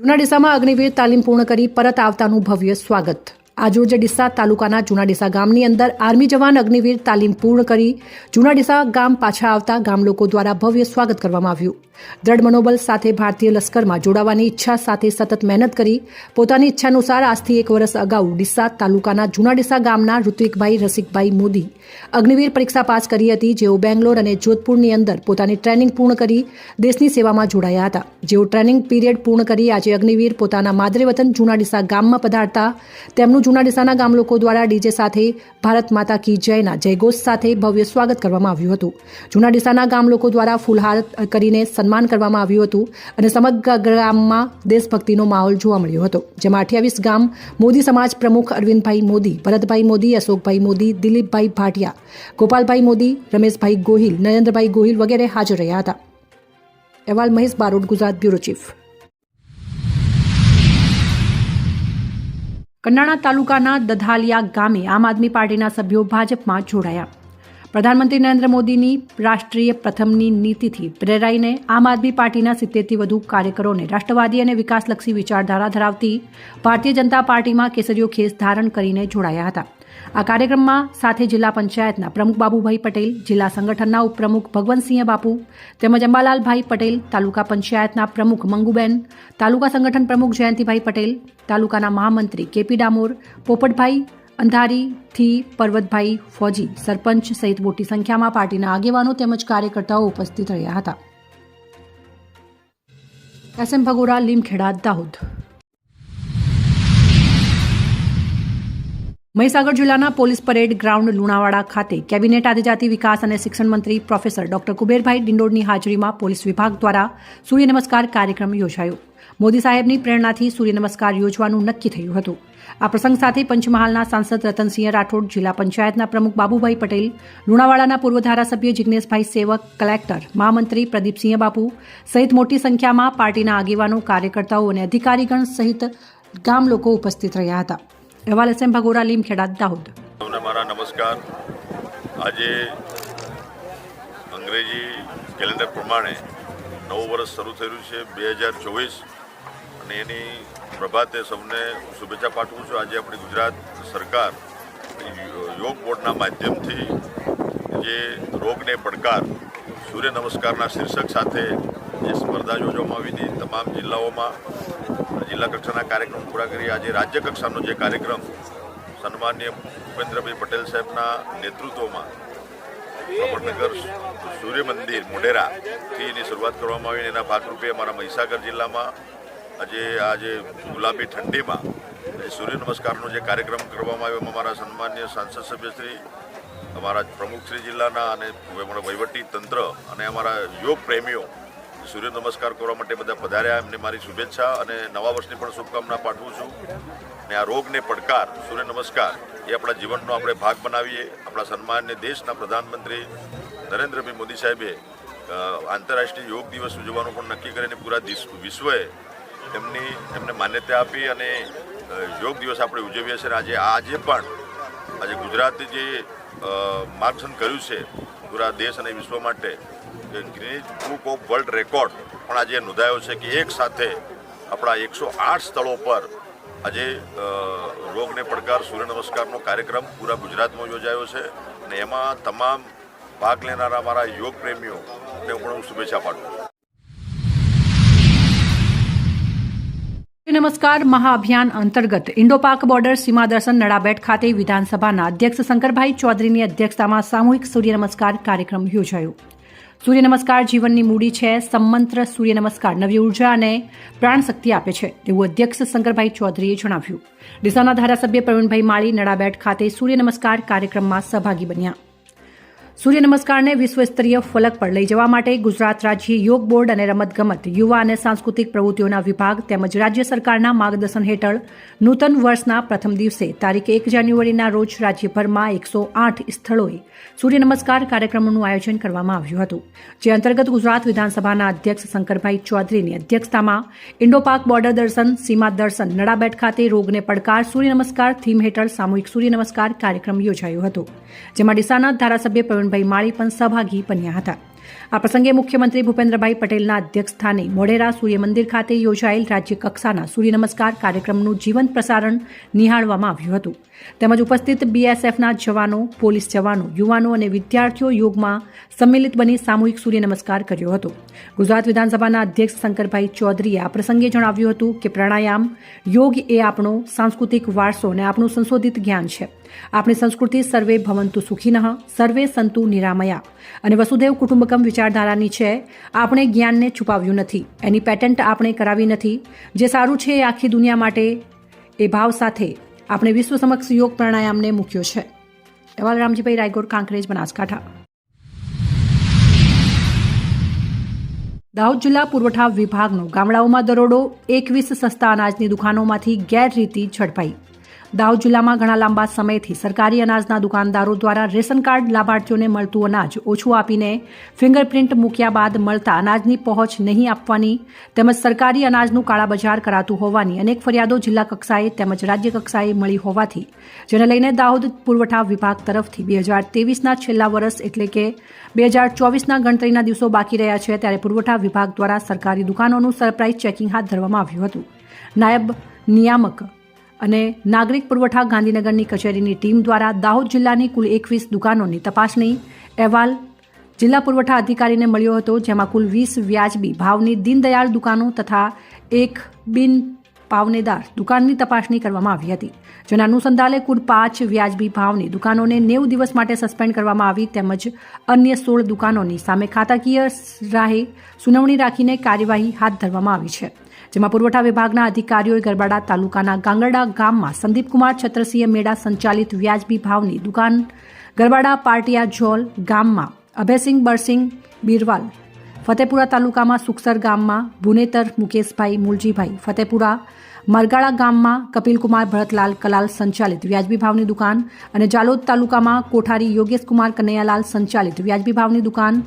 જૂના ડીસામાં અગ્નિવીર તાલીમ પૂર્ણ કરી પરત આવતાનું ભવ્ય સ્વાગત। આજરોજ ડીસા તાલુકાના જૂના ડીસા ગામની અંદર આર્મી જવાન અગ્નિવીર તાલીમ પૂર્ણ કરી જૂના ડીસા ગામ પાછા આવતા ગામ લોકો દ્વારા ભવ્ય સ્વાગત કરવામાં આવ્યું। દ્રઢ મનોબળ સાથે ભારતીય લશ્કરમાં જોડાવાની ઈચ્છા સાથે સતત મહેનત કરી પોતાની ઈચ્છાનુસાર આજથી 1 વર્ષ અગાઉ ડીસા તાલુકાના જૂના ડીસા ગામના ઋત્વિકભાઈ રસિકભાઈ મોદી અગ્નિવીર પરીક્ષા પાસ કરી હતી, જેઓ બેંગ્લોર અને જોધપુરની અંદર પોતાની ટ્રેનિંગ પૂર્ણ કરી દેશની સેવામાં જોડાયા હતા। જેઓ ટ્રેનિંગ પીરિયડ પૂર્ણ કરી આજે અગ્નિવીર પોતાના માદરે વતન જૂના ડીસા ગામમાં પધારતા તેમનું જૂના ડીસાના ગામ લોકો દ્વારા ડીજે સાથે ભારત માતા કી જયના જયઘોષ સાથે ભવ્ય સ્વાગત કરવામાં આવ્યું હતું। જૂના ડીસાના ગામ લોકો દ્વારા ફૂલહાર કરીને સન્માન કરવામાં આવ્યું હતું અને સમગ્ર ગામમાં દેશભક્તિનો માહોલ જોવા મળ્યો હતો, જેમાં 28 ગામ મોદી સમાજ પ્રમુખ અરવિંદભાઈ મોદી, ભરતભાઈ મોદી, અશોકભાઈ મોદી, દિલીપભાઈ ભાટિયા, ગોપાલભાઈ મોદી, રમેશભાઈ ગોહિલ, નરેન્દ્રભાઈ ગોહિલ વગેરે હાજર રહ્યા હતા। અહેવાલ મહેશ બારોટ, ગુજરાત બ્યુરો ચીફ। કંડાણા તાલુકાના દધાલિયા ગામે આમ આદમી પાર્ટીના સભ્યો ભાજપમાં જોડાયા। પ્રધાનમંત્રી નરેન્દ્ર મોદીની રાષ્ટ્રીય પ્રથમની નીતિથી પ્રેરાઈને આમ આદમી પાર્ટીના 70થી વધુ કાર્યકરોને રાષ્ટ્રવાદી અને વિકાસલક્ષી વિચારધારા ધરાવતી ભારતીય જનતા પાર્ટીમાં કેસરીયો ખેસ ધારણ કરીને જોડાયા હતા। આ કાર્યક્રમમાં સાથે જિલ્લા પંચાયતના પ્રમુખ બાબુભાઈ પટેલ, જિલ્લા સંગઠનના ઉપપ્રમુખ ભગવંતસિંહ બાપુ તેમજ અંબાલાલભાઈ પટેલ, તાલુકા પંચાયતના પ્રમુખ મંગુબેન, તાલુકા સંગઠન પ્રમુખ જયંતિભાઈ પટેલ, તાલુકાના મહામંત્રી કેપી ડામોર, પોપટભાઈ અંધારીથી પર્વતભાઈ ફોજી, સરપંચ સહિત મોટી સંખ્યામાં પાર્ટીના આગેવાનો તેમજ કાર્યકર્તાઓ ઉપસ્થિત રહ્યા હતા। SM ભગોરા, લીમખેડા, દાહોદ। મહીસાગર જિલ્લાના પોલીસ પરેડ ગ્રાઉન્ડ લુણાવાડા ખાતે કેબિનેટ આદિજાતિ વિકાસ અને શિક્ષણ મંત્રી પ્રોફેસર ડોક્ટર કુબેરભાઈ ડિંડોરની હાજરીમાં પોલીસ વિભાગ દ્વારા સૂર્ય નમસ્કાર કાર્યક્રમ યોજાયો। મોદી સાહેબની પ્રેરણાથી સૂર્ય નમસ્કાર યોજવાનું નક્કી થયું હતું। આ પ્રસંગ સાથે પંચમહાલના સાંસદ રતનસિંહ રાઠોડ, જિલ્લા પંચાયતના પ્રમુખ બાબુભાઈ પટેલ, લુણાવાડાના પૂર્વ ધારાસભ્ય જિગ્નેશભાઈ સેવક, કલેક્ટર, મહામંત્રી પ્રદીપસિંહ બાપુ સહિત મોટી સંખ્યામાં પાર્ટીના આગેવાનો, કાર્યકર્તાઓ અને અધિકારીગણ સહિત ગામ લોકો ઉપસ્થિત રહ્યા હતા। અહેવાલ SM ભગોરા, લીમખેડા, દાહોદ। મારા નમસ્કાર। આજે અંગ્રેજી કેલેન્ડર પ્રમાણે નવું વર્ષ શરૂ થયું છે 2024 અને એની પ્રભાતે સૌને શુભેચ્છા પાઠવું છું। આજે આપણી ગુજરાત સરકાર યોગ બોર્ડના માધ્યમથી જે રોગને પડકાર સૂર્ય નમસ્કારના શીર્ષક સાથે જે સ્પર્ધા યોજવામાં આવી હતી, તમામ જિલ્લાઓમાં જિલ્લા કક્ષાના કાર્યક્રમ પૂરા કરી આજે રાજ્ય કક્ષાનો જે કાર્યક્રમ સન્માનીય ભૂપેન્દ્રભાઈ પટેલ સાહેબના નેતૃત્વમાં અમરનગર સૂર્ય મંદિર મોઢેરાથી એની શરૂઆત કરવામાં આવી। એના ભાગરૂપે અમારા મહીસાગર જિલ્લામાં આજે ગુલાબી ઠંડીમાં સૂર્ય નમસ્કારનો જે કાર્યક્રમ કરવામાં આવ્યો, એમાં અમારા સન્માનીય સાંસદ સભ્યશ્રી, અમારા પ્રમુખશ્રી જિલ્લાના અને વહીવટી તંત્ર અને અમારા યોગ પ્રેમીઓ સૂર્ય નમસ્કાર કરવા માટે બધા પધાર્યા। એમને મારી શુભેચ્છા અને નવા વર્ષની પણ શુભકામના પાઠવું છું। અને આ રોગને પડકાર સૂર્ય નમસ્કાર એ આપણા જીવનનો આપણે ભાગ બનાવીએ। આપણા સન્માનીય દેશના પ્રધાનમંત્રી નરેન્દ્રભાઈ મોદી સાહેબે આંતરરાષ્ટ્રીય યોગ દિવસ ઉજવવાનું પણ નક્કી કરીને પૂરા વિશ્વએ એમને માન્યતા આપી અને યોગ દિવસ આપણે ઉજવીએ છીએ। આજે પણ ગુજરાતે જે માર્ગદર્શન કર્યું છે પૂરા દેશ અને વિશ્વ માટે, Guinness book of world record પણ આજે નોંધાયો છે કે એક સાથે આપણા 108 સ્થળો પર આજે રોગને પડકાર સૂર્ય નમસ્કારનો કાર્યક્રમ પૂરા ગુજરાતમાં યોજાયો છે અને એમાં તમામ ભાગ લેનારા મારા યોગ પ્રેમીઓને પણ હું શુભેચ્છા પાઠવું છું। નમસ્કાર મહાઅભિયાન અંતર્ગત ઇન્ડો પાક બોર્ડર સીમા દર્શન નડાબેટ ખાતે વિધાનસભાના અધ્યક્ષ શંકરભાઈ ચૌધરીની અધ્યક્ષતામાં સામૂહિક સૂર્ય નમસ્કાર કાર્યક્રમ યોજાયો। સૂર્ય નમસ્કાર જીવનની મૂડી છે। સંમંત્ર સૂર્ય નમસ્કાર નવી ઉર્જા અને પ્રાણ શક્તિ આપે છે તેવું અધ્યક્ષ શંકરભાઈ ચૌધરીએ જણાવ્યું। ડીસાના ધારાસભ્ય પ્રવીણભાઈ માળી નડાબેટ ખાતે સૂર્ય નમસ્કાર કાર્યક્રમમાં સહભાગી બન્યા। સૂર્ય નમસ્કારને વિશ્વસ્તરીય ફલક પર લઈ જવા માટે ગુજરાત રાજ્ય યોગ બોર્ડ અને રમતગમત, યુવા અને સાંસ્કૃતિક પ્રવૃત્તિઓના વિભાગ તેમજ રાજ્ય સરકારના માર્ગદર્શન હેઠળ નૂતન વર્ષના પ્રથમ દિવસે તારીખ 1 જાન્યુઆરીના રોજ રાજ્યભરમાં 108 સ્થળોએ સૂર્ય નમસ્કાર કાર્યક્રમોનું આયોજન કરવામાં આવ્યું હતું, જે અંતર્ગત ગુજરાત વિધાનસભાના અધ્યક્ષ શંકરભાઈ ચૌધરીની અધ્યક્ષતામાં ઇન્ડો પાક બોર્ડર દર્શન, સીમા દર્શન નડાબેટ ખાતે રોગને પડકાર સૂર્ય નમસ્કાર થીમ હેઠળ સામૂહિક સૂર્ય નમસ્કાર કાર્યક્રમ યોજાયો હતો, જેમાં ડીસાના ધારાસભ્ય પ્રવીણભાઈ માળી પણ સહભાગી બન્યા હતા। આ પ્રસંગે મુખ્યમંત્રી ભૂપેન્દ્રભાઈ પટેલના અધ્યક્ષસ્થાને મોઢેરા સૂર્ય મંદિર ખાતે યોજાયેલ રાજ્ય કક્ષાના સૂર્ય નમસ્કાર કાર્યક્રમનું જીવંત પ્રસારણ નિહાળવામાં આવ્યું હતું. તેમજ ઉપસ્થિત બીએસએફના જવાનો, પોલીસ જવાનો, યુવાનો અને વિદ્યાર્થીઓ યોગમાં સંમિલિત બની સામૂહિક સૂર્ય નમસ્કાર કર્યો હતો. ગુજરાત વિધાનસભાના અધ્યક્ષ શંકરભાઈ ચૌધરીએ આ પ્રસંગે જણાવ્યું હતું કે પ્રાણાયામ, યોગ એ આપણો સાંસ્કૃતિક વારસો અને આપણું સંશોધિત જ્ઞાન છે. આપણી સંસ્કૃતિ સર્વે ભવંતુ સુખીનઃ, સર્વે સંતુ નિરામયા અને વસુધૈવ કુટુંબકમ વિચારધારાની છે. આપણે જ્ઞાનને છુપાવ્યું નથી, એની પેટન્ટ આપણે કરાવી નથી. જે સારું છે એ આખી દુનિયા માટે એ ભાવ સાથે આપણે વિશ્વ સમક્ષ યોગ પ્રાણાયામને મૂક્યો છે. અહેવાલ રામજીભાઈ રાયગોર, કાંકરેજ, બનાસકાંઠા. દાહોદ જિલ્લા પુરવઠા વિભાગનો ગામડાઓમાં દરોડો, 21 સસ્તા અનાજની દુકાનોમાંથી ગેરરીતિ ઝડપાઈ. દાહોદ જિલ્લામાં ઘણા લાંબા સમયથી સરકારી અનાજના દુકાનદારો દ્વારા રેશન કાર્ડ લાભાર્થીઓને મળતું અનાજ ઓછું આપીને ફિંગરપ્રિન્ટ મૂક્યા બાદ મળતા અનાજની પહોંચ નહીં આપવાની તેમજ સરકારી અનાજનું કાળાબજાર કરાતું હોવાની અનેક ફરિયાદો જિલ્લા કક્ષાએ તેમજ રાજ્ય કક્ષાએ મળી હોવાથી જેને લઈને દાહોદ પુરવઠા વિભાગ તરફથી 2023ના છેલ્લા વર્ષ એટલે કે 2024ના ગણતરીના દિવસો બાકી રહ્યા છે ત્યારે પુરવઠા વિભાગ દ્વારા સરકારી દુકાનોનું સરપ્રાઇઝ ચેકિંગ હાથ ધરવામાં આવ્યું હતું. નાયબ નિયામક અને નાગરિક પુરવઠા ગાંધીનગરની કચેરીની ટીમ દ્વારા દાહોદ જિલ્લાની કુલ 21 દુકાનોની તપાસણી અહેવાલ જિલ્લા પુરવઠા અધિકારીને મળ્યો હતો, જેમાં કુલ 20 વ્યાજબી ભાવની દીનદયાળ દુકાનો તથા એક બિન પાવનેદાર દુકાનની તપાસણી કરવામાં આવી હતી. જેના અનુસંધાને કુલ 5 વ્યાજબી ભાવની દુકાનોને 90 દિવસ માટે સસ્પેન્ડ કરવામાં આવી તેમજ અન્ય 16 દુકાનોની સામે ખાતાકીય રાહે સુનાવણી રાખીને કાર્યવાહી હાથ ધરવામાં આવી છે. જેમાં પુરવઠા વિભાગના અધિકારીઓએ ગરબાડા તાલુકાના ગાંગરડા ગામમાં સંદીપકુમાર છત્રસિંહ મેળા સંચાલિત વ્યાજબી ભાવની દુકાન, ગરબાડા પાટિયા જોલ ગામમાં અભયસિંહ બરસિંહ બીરવાલ, ફતેપુરા તાલુકામાં સુખસર ગામમાં ભુનેતર મુકેશભાઈ મૂલજીભાઈ, ફતેપુરા મરગાળા ગામમાં કપિલકુમાર ભરતલાલ કલાલ સંચાલિત વ્યાજબી ભાવની દુકાન અને જાલોદ તાલુકામાં કોઠારી યોગેશકુમાર કનૈયાલાલ સંચાલિત વ્યાજબી ભાવની દુકાન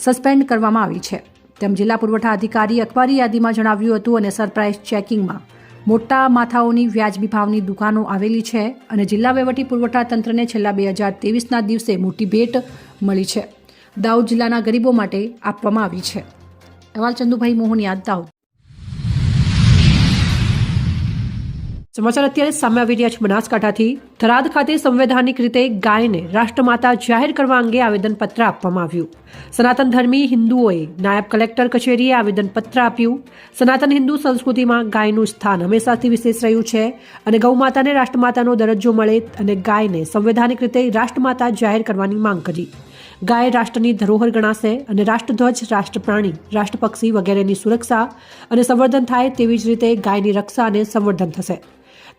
સસ્પેન્ડ કરવામાં આવી છે. તેમ જિલ્લા પુરવઠા અધિકારી અખબારી યાદીમાં જણાવ્યું હતું અને સરપ્રાઇઝ ચેકિંગમાં મોટા માથાઓની વ્યાજબી ભાવની દુકાનો આવેલી છે અને જિલ્લા વહીવટી પુરવઠા તંત્રને છેલ્લા 2023ના દિવસે મોટી ભેટ મળી છે. દાહોદ જિલ્લાના ગરીબો માટે આપવામાં આવી છે. અહેવાલ ચંદુભાઈ મોહનિયા, દાહોદ. સમાચાર અત્યારે સામે આવી રહ્યા છે બનાસકાંઠાથી. થરાદ ખાતે સંવૈધાનિક રીતે ગાયને રાષ્ટ્રમાતા જાહેર કરવા અંગે આવેદનપત્ર આપવામાં આવ્યું. સનાતન ધર્મી હિન્દુઓએ નાયબ કલેક્ટર કચેરીએ આવેદનપત્ર આપ્યું. સનાતન હિન્દુ સંસ્કૃતિમાં ગાયનું સ્થાન હંમેશાથી વિશેષ રહ્યું છે અને ગૌમાતાને રાષ્ટ્રમાતાનો દરજ્જો મળે અને ગાયને સંવૈધાનિક રીતે રાષ્ટ્રમાતા જાહેર કરવાની માંગ કરી. ગાય રાષ્ટ્રની ધરોહર ગણાશે અને રાષ્ટ્રધ્વજ, રાષ્ટ્રપ્રાણી, રાષ્ટ્રપક્ષી વગેરેની સુરક્ષા અને સંવર્ધન થાય તેવી જ રીતે ગાયની રક્ષા અને સંવર્ધન થશે.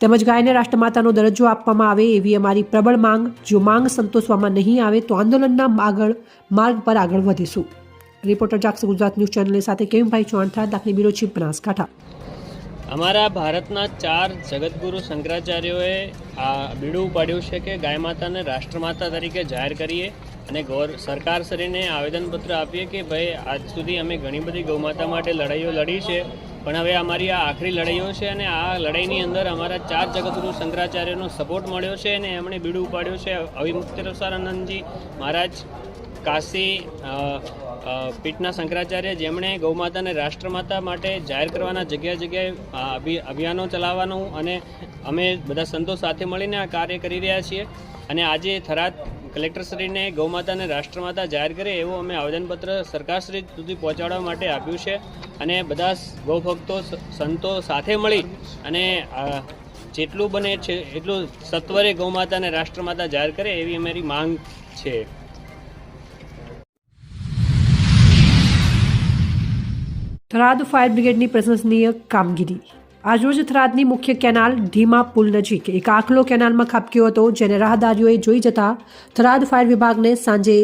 તેમજ ગાયને રાષ્ટ્રમાતાનો દરજ્જો આપવામાં આવે એવી અમારી પ્રબળ માંગ. જો માંગ સંતોષવામાં નહીં આવે તો આંદોલનના માર્ગ પર આગળ વધીશું. રિપોર્ટર જાગૃત ગુજરાત ન્યૂઝ ચેનલ સાથે કેમભાઈ ચૌહાણ, દાખલી બ્યુરો ચીફ, બનાસકાંઠા. અમારા ભારતના 4 જગતગુરુ શંકરાચાર્યોએ આ બીડું પાડ્યું છે કે ગાય માતાને રાષ્ટ્રમાતા તરીકે જાહેર કરીએ અને સરકાર શ્રીને આવેદનપત્ર આપીએ કે ભાઈ આજ સુધી અમે ઘણી બધી ગૌમાતા માટે લડાઈઓ લડી છે, પણ હવે અમારી આ આખરી લડાઈઓ છે અને આ લડાઈની અંદર અમારા 4 જગતગુરુ શંકરાચાર્યનો સપોર્ટ મળ્યો છે અને એમણે બીડું ઉપાડ્યું છે. અવિમુક્તેશ્વરાનંદજી મહારાજ કાશી પીઠના શંકરાચાર્ય, જેમણે ગૌમાતાને રાષ્ટ્રમાતા માટે જાહેર કરવાના જગ્યાએ અભિયાનો ચલાવવાનું અને અમે બધા સંતો સાથે મળીને આ કાર્ય કરી રહ્યા છીએ. અને આજે થરાદ કલેક્ટરશ્રીને ગૌમાતાને રાષ્ટ્રમાતા જાહેર કરે એવું અમે આવેદનપત્ર સરકારશ્રી સુધી પહોંચાડવા માટે આપ્યું છે અને બધા ગૌભક્તો સંતો સાથે મળી અને જેટલું બને છે એટલું સત્વરે ગૌમાતાને રાષ્ટ્રમાતા જાહેર કરે એવી અમારી માંગ છે. થરાદ ફાયર બ્રિગેડની પ્રશંસનીય કામગીરી. આજરોજ થરાદની મુખ્ય કેનાલ ઢીમા પુલ નજીક એક આખલો કેનાલમાં ખાબક્યો હતો, જેને રાહદારીઓએ જોઈ જતા થરાદ ફાયર વિભાગને સાંજે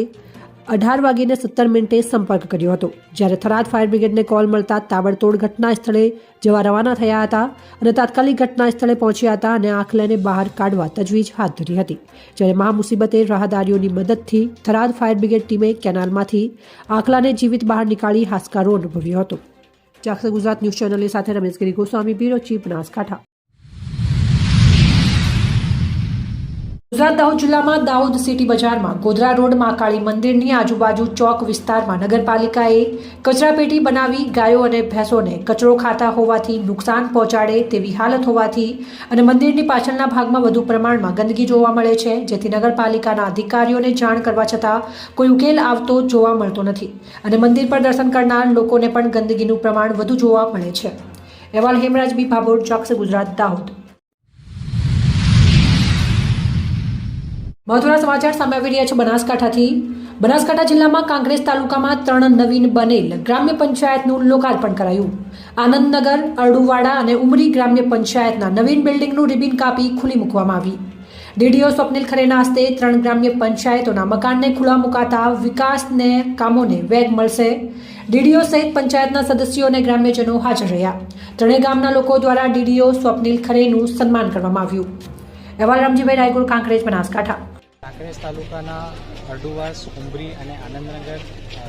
18:17 સંપર્ક કર્યો હતો. જ્યારે થરાદ ફાયર બ્રિગેડને કોલ મળતા તાબડતોડ ઘટના સ્થળે જવા રવાના થયા હતા અને તાત્કાલિક ઘટના સ્થળે પહોંચ્યા હતા અને આખલાને બહાર કાઢવા તજવીજ હાથ ધરી હતી. જ્યારે મહામુસીબતે રાહદારીઓની મદદથી થરાદ ફાયર બ્રિગેડ ટીમે કેનાલમાંથી આખલાને જીવિત બહાર નીકાળી હાશકારો અનુભવ્યો હતો. જાગૃત ગુજરાત ન્યૂઝ ચેનલ સાથે રમેશગીરી ગોસ્વામી, બ્યુરો ચીફ, બનાસકાંઠા. ગુજરાત દાહોદ જિલ્લામાં દાહોદ સિટી બજારમાં ગોધરા રોડ મહાકાળી મંદિરની આજુબાજુ ચોક વિસ્તારમાં નગરપાલિકાએ કચરાપેટી બનાવી ગાયો અને ભેંસોને કચરો ખાતા હોવાથી નુકસાન પહોંચાડે તેવી હાલત હોવાથી અને મંદિરની પાછળના ભાગમાં વધુ પ્રમાણમાં ગંદકી જોવા મળે છે, જેથી નગરપાલિકાના અધિકારીઓને જાણ કરવા છતાં કોઈ ઉકેલ આવતો જોવા મળતો નથી અને મંદિર પર દર્શન કરનાર લોકોને પણ ગંદકીનું પ્રમાણ વધુ જોવા મળે છે. અહેવાલ હેમરાજ બી ભાભોર, ચોકસી ગુજરાત, દાહોદ. મહત્વના સમાચાર સામે આવી રહ્યા છે બનાસકાંઠાથી. બનાસકાંઠા જિલ્લામાં કાંકરેજ તાલુકામાં 3 નવીન બનેલ ગ્રામ્ય પંચાયતનું લોકાર્પણ કરાયું. આનંદનગર, અરડુવાડા અને ઉમરી ગ્રામ્ય પંચાયતના નવીન બિલ્ડિંગનું રિબિન કાપી ખુલ્લી મૂકવામાં આવી. ડીડીઓ સ્વપ્નિલ ખરેના હસ્તે 3 ગ્રામ્ય પંચાયતોના મકાનને ખુલ્લા મુકાતા વિકાસને કામોને વેગ મળશે. ડીડીઓ સહિત પંચાયતના સદસ્યો અને ગ્રામ્યજનો હાજર રહ્યા. ત્રણેય ગામના લોકો દ્વારા ડીડીઓ સ્વપ્નિલ ખરેનું સન્માન કરવામાં આવ્યું. અહેવાલ રામજીભાઈ રાયગુર, કાંકરેજ, બનાસકાંઠા. કાંકરેજ તાલુકાના અરડુવાસ, ઉમરી અને આનંદનગર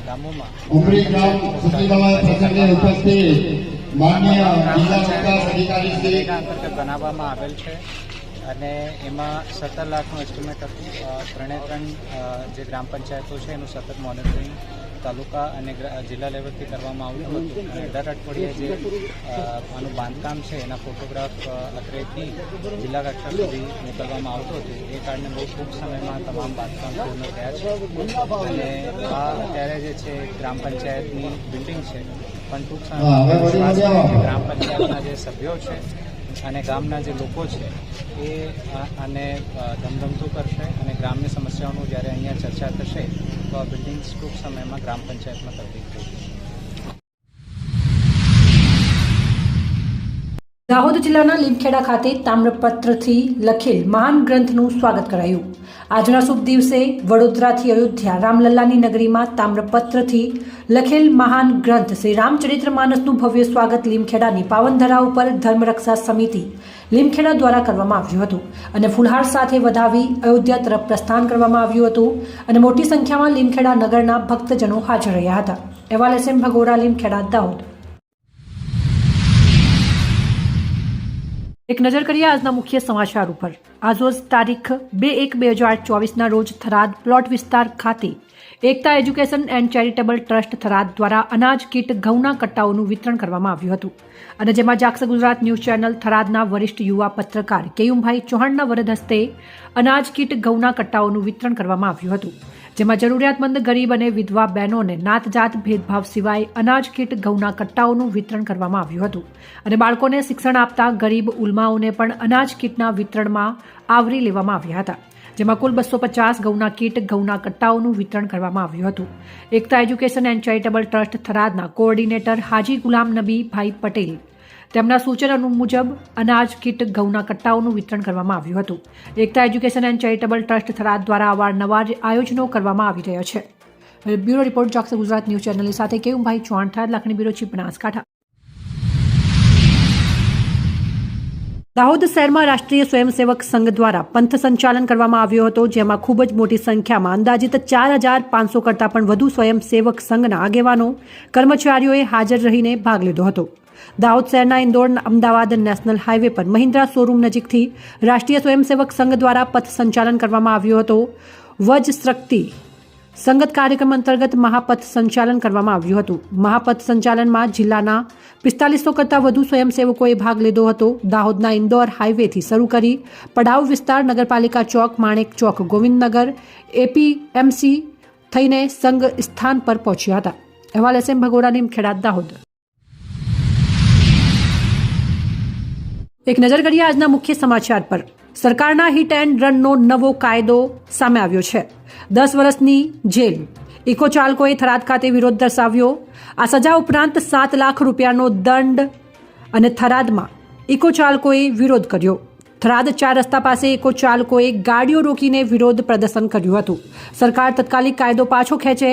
ગામોમાં ઉમરી ગ્રામ સુધીમાં પ્રસંગે ઉપસ્થિત માનનીય જિલ્લા વિકાસ અધિકારી શ્રી અંતર્ગત બનાવવામાં આવેલ છે અને એમાં 17 લાખનું એસ્ટિમેટ હતું. 3 જે ગ્રામ પંચાયતો છે એનું સતત મોનિટરિંગ તાલુકા અને જિલ્લા લેવલથી કરવામાં આવ્યું હતું અને દર અઠવાડિયે જે આનું બાંધકામ છે એના ફોટોગ્રાફ અત્રેથી જિલ્લા કક્ષા સુધી મોકલવામાં આવતું હતું. એ કારણે બહુ ટૂંક સમયમાં તમામ બાંધકામ પૂર્ણ થયા છે અને આ અત્યારે જે છે ગ્રામ પંચાયતની બિલ્ડિંગ છે પણ ટૂંક સમયમાં ગ્રામ પંચાયતના જે સભ્યો છે અને ગામના જે લોકો છે એ આને ધમધમતું કરશે અને ગ્રામ્ય સમસ્યાઓનું જ્યારે અહીંયા ચર્ચા થશે તો આ બિલ્ડિંગ્સ ટૂંક સમયમાં ગ્રામ પંચાયતમાં તબદીલ થઈ જશે. દાહોદ જિલ્લાના લીમખેડા ખાતે તામ્રપત્રથી લખેલ મહાન ગ્રંથનું સ્વાગત કરાયું. આજના શુભ દિવસે વડોદરાથી અયોધ્યા રામલલ્લાની નગરીમાં તામ્રપત્રથી લખેલ મહાન ગ્રંથ શ્રી રામચરિત્ર માનસનું ભવ્ય સ્વાગત લીમખેડાની પાવનધરા ઉપર ધર્મરક્ષા સમિતિ લીમખેડા દ્વારા કરવામાં આવ્યું હતું અને ફુલહાર સાથે વધાવી અયોધ્યા તરફ પ્રસ્થાન કરવામાં આવ્યું હતું અને મોટી સંખ્યામાં લીમખેડા નગરના ભક્તજનો હાજર રહ્યા હતા. અહેવાલ SM ભગોરા, લીમખેડા, દાહોદ. એક નજર કરીએ આજના મુખ્ય સમાચાર ઉપર. આજરોજ તારીખ 2/1/2024ના રોજ થરાદ પ્લોટ વિસ્તાર ખાતે Ekta education and charitable trust Tharad દ્વારા અનાજ કીટ ઘઉંના કટ્ટાઓનું વિતરણ કરવામાં આવ્યું હતું અને જેમાં જાગસ ગુજરાત ન્યૂઝ ચેનલ થરાદના વરિષ્ઠ યુવા પત્રકાર કેયુમભાઈ ચૌહાણના વરદ હસ્તે અનાજ કીટ ઘઉંના કટ્ટાઓનું વિતરણ કરવામાં આવ્યું હતું, જેમાં જરૂરિયાતમંદ ગરીબ અને વિધવા બહેનોને નાતજાત ભેદભાવ સિવાય અનાજ કીટ ઘઉંના કટ્ટાઓનું વિતરણ કરવામાં આવ્યું હતું અને બાળકોને શિક્ષણ આપતા ગરીબ ઉલમાઓને પણ અનાજ કીટના વિતરણમાં આવરી લેવામાં આવ્યા હતા, જેમાં કુલ 250 ઘઉંના કીટ ઘઉંના કટ્ટાઓનું વિતરણ કરવામાં આવ્યું હતું. Ekta education and charitable trust થરાદના કોઓર્ડિનેટર હાજી ગુલામ નબી ભાઈ પટેલ તેમના સૂચન મુજબ અનાજ કીટ ઘઉંના કટ્ટાઓનું વિતરણ કરવામાં આવ્યું હતું. Ekta education and charitable trust Tharad દ્વારા અવારનવાર આયોજનો કરવામાં આવી રહ્યા છે. Bureau report, Jagas Gujarat news ચેનલની સાથે કેયુમભાઈ ચૌહાણ, થરાદ લાખણી બ્યુરો ચીફ, બનાસકાંઠા. દાહોદ શહેરમાં રાષ્ટ્રીય સ્વયંસેવક સંઘ દ્વારા પંથ સંચાલન કરવામાં આવ્યો હતો, જેમાં ખૂબ જ મોટી સંખ્યામાં અંદાજિત 4500 કરતાં પણ વધુ સ્વયંસેવક સંઘના આગેવાનો કર્મચારીઓએ હાજર રહીને ભાગ લીધો હતો. દાહોદ શહેરના ઇન્દોર અમદાવાદ નેશનલ હાઈવે પર મહિન્દ્રા શોરૂમ નજીકથી રાષ્ટ્રીય સ્વયંસેવક સંઘ દ્વારા પથ સંચાલન કરવામાં આવ્યો હતો. વજસ્રક્તિ સંગત કાર્યક્રમ અંતર્ગત મહાપથ સંચાલન કરવામાં આવ્યું હતું. મહાપથ સંચાલનમાં જિલ્લાના 4500 કરતાં વધુ સ્વયંસેવકોએ ભાગ લીધો હતો. દાહોદના ઇન્દોર હાઈવેથી શરૂ કરી પડાવ વિસ્તાર, નગરપાલિકા ચોક, માણેક ચોક, ગોવિંદનગર, APMC થઈને સંઘ સ્થાન પર પહોંચ્યા હતા. અહેવાલ SM ભગોરા, લીમખેડા, દાહોદ. એક નજર કરીએ આજના મુખ્ય સમાચાર પર. સરકારના હિટ એન્ડ રનનો નવો કાયદો સામે આવ્યો છે. 10 વર્ષની જેલ. ઇકો ચાલકોએ થરાદ ખાતે વિરોધ દર્શાવ્યો. આ સજા ઉપરાંત 7 લાખ રૂપિયાનો દંડ અને થરાદમાં ઇકો ચાલકોએ વિરોધ કર્યો. થરાદ 4 રસ્તા પાસે ઇકો ચાલકોએ ગાડીઓ રોકીને વિરોધ પ્રદર્શન કર્યું હતું. સરકાર તત્કાલિક કાયદો પાછો ખેંચે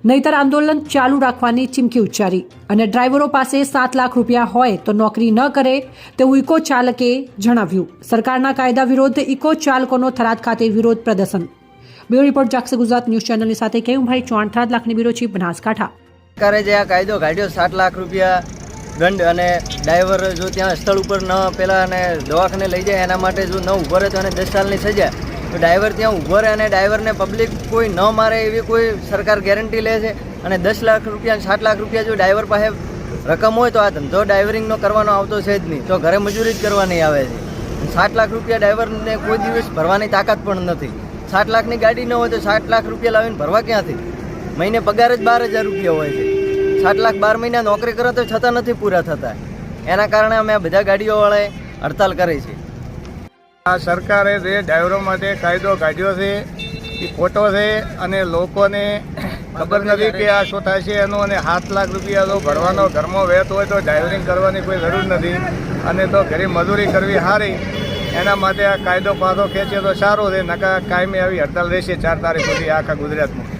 નહીતર આંદોલન ચાલુ રાખવાની ચીમકી ઉચ્ચારી અને ડ્રાઈવરો પાસે 7 લાખ રૂપિયા હોય તો નોકરી ન કરે તેવું ઇકો ચાલકે જણાવ્યું. સરકારના કાયદા વિરોધ ઇકો ચાલકોનો થરાદ ખાતે વિરોધ પ્રદર્શન. Bureau report, Jagas Gujarat news ચેનલની સાથે કેયુમભાઈ ચૌહાણ, થરાદ લાખની બ્યુરો ચીફ, બનાસકાંઠા. સરકારે જે આ કાયદો કાઢ્યો 7 લાખ રૂપિયા દંડ અને ડ્રાઈવર જો ત્યાં સ્થળ ઉપર ન પેલા અને દવાખાને લઈ જાય એના માટે જો ન ઉભો રહે તો એને 10 સાલની સજા તો ડ્રાઈવર ત્યાં ઊભો રહે અને ડ્રાઈવરને પબ્લિક કોઈ ન મારે એવી કોઈ સરકાર ગેરંટી લે છે. અને 10 લાખ રૂપિયા 7 લાખ રૂપિયા જો ડ્રાઈવર પાસે રકમ હોય તો આ ધંધો ડ્રાઈવરિંગનો કરવાનો આવતો છે જ નહીં, તો ઘરે મજૂરી જ કરવાની આવે છે. 7 લાખ રૂપિયા ડ્રાઈવરને કોઈ દિવસ ભરવાની તાકાત પણ નથી. 7 લાખની ગાડી ન હોય તો 7 લાખ રૂપિયા લાવીને ભરવા ક્યાંથી? મહિને પગાર જ 12,000 રૂપિયા હોય છે. 7 લાખ 12 મહિના નોકરી કરો તો છતાં નથી પૂરા થતા. એના કારણે અમે આ બધા ગાડીઓવાળાએ હડતાલ કરી છે. આ સરકારે જે ડ્રાઈવરો માટે કાયદો કાઢ્યો છે એ ખોટો છે અને લોકોને ખબર નથી કે આ શું થાય છે એનું. અને 7 લાખ રૂપિયા તો ભરવાનો ઘરમાં વહેત હોય તો ડ્રાઇવરિંગ કરવાની કોઈ જરૂર નથી અને તો ઘરે મજૂરી કરવી સારી. એના માટે આ કાયદો પાછો ખેંચે તો સારું છે, નકા કાયમી આવી હડતાલ રહેશે 4 તારીખ સુધી આખા ગુજરાતમાં.